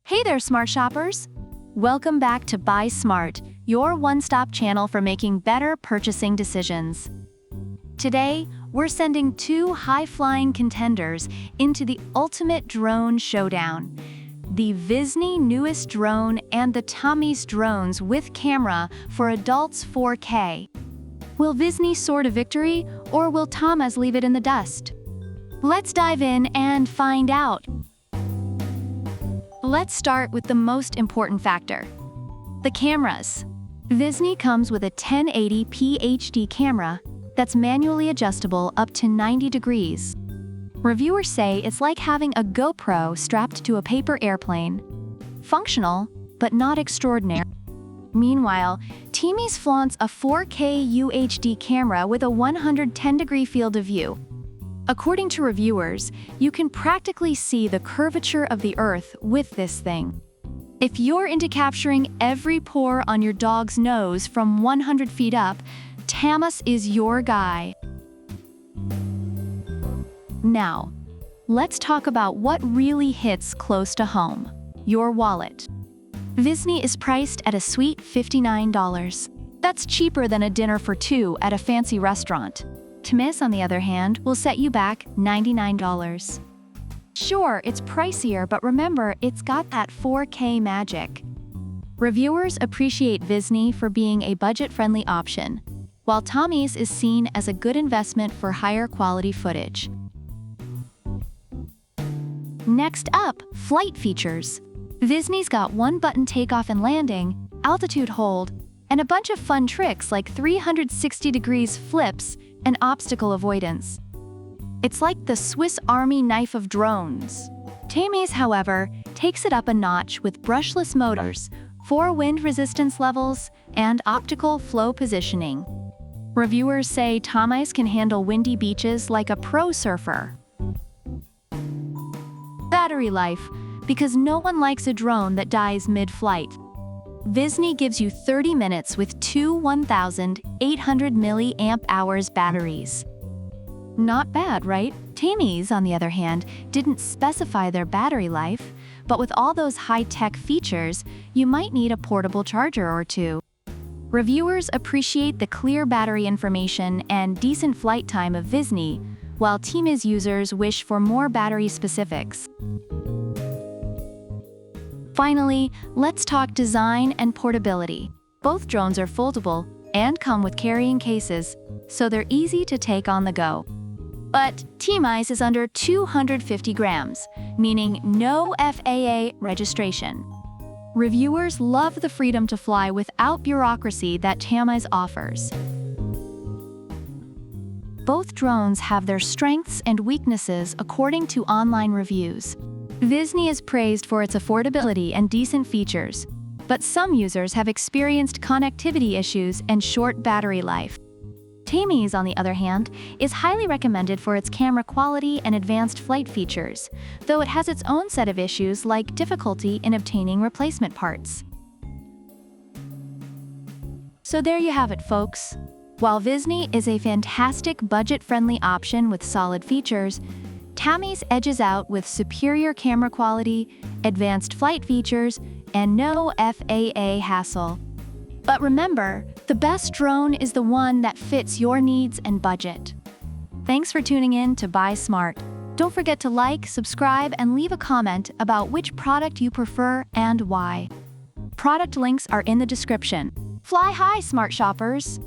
Hey there, smart shoppers! Welcome back to Buy Smart, your one-stop channel for making better purchasing decisions. Today, we're sending two high-flying contenders into the ultimate drone showdown: the VISNEE Newest Drone and the Tommy's drones with camera for adults 4K. Will VISNEE soar to victory, or will Tommy's leave it in the dust? Let's dive in and find out. Let's start with the most important factor: the cameras. VISNEE comes with a 1080p HD camera that's manually adjustable up to 90 degrees. Reviewers say it's like having a GoPro strapped to a paper airplane. Functional, but not extraordinary. Meanwhile, Tommy's flaunts a 4K UHD camera with a 110-degree field of view. According to reviewers, you can practically see the curvature of the earth with this thing. If you're into capturing every pore on your dog's nose from 100 feet up, Tommy's is your guy. Now, let's talk about what really hits close to home: your wallet. VISNEE is priced at a sweet $59. That's cheaper than a dinner for two at a fancy restaurant. Tommy's, on the other hand, will set you back $99. Sure, it's pricier, but remember, it's got that 4K magic. Reviewers appreciate VISNEE for being a budget-friendly option, while Tommy's is seen as a good investment for higher quality footage. Next up, flight features. VISNEE's got one-button takeoff and landing, altitude hold, and a bunch of fun tricks like 360 degrees flips and obstacle avoidance. It's like the Swiss Army knife of drones. Tommy's, however, takes it up a notch with brushless motors, 4 wind resistance levels, and optical flow positioning. Reviewers say Tommy's can handle windy beaches like a pro surfer. Battery life, because no one likes a drone that dies mid-flight. VISNEE gives you 30 minutes with two 1,800 mAh batteries. Not bad, right? Tommy's, on the other hand, didn't specify their battery life, but with all those high-tech features, you might need a portable charger or two. Reviewers appreciate the clear battery information and decent flight time of VISNEE, while Tommy's users wish for more battery specifics. Finally, let's talk design and portability. Both drones are foldable and come with carrying cases, so they're easy to take on the go. But Tommy's is under 250 grams, meaning no FAA registration. Reviewers love the freedom to fly without bureaucracy that Tommy's offers. Both drones have their strengths and weaknesses according to online reviews. VISNEE is praised for its affordability and decent features, but some users have experienced connectivity issues and short battery life. Tommy's, on the other hand, is highly recommended for its camera quality and advanced flight features, though it has its own set of issues like difficulty in obtaining replacement parts. So there you have it, folks. While VISNEE is a fantastic budget-friendly option with solid features, Tommy's edges out with superior camera quality, advanced flight features, and no FAA hassle. But remember, the best drone is the one that fits your needs and budget. Thanks for tuning in to Buy Smart. Don't forget to like, subscribe, and leave a comment about which product you prefer and why. Product links are in the description. Fly high, smart shoppers!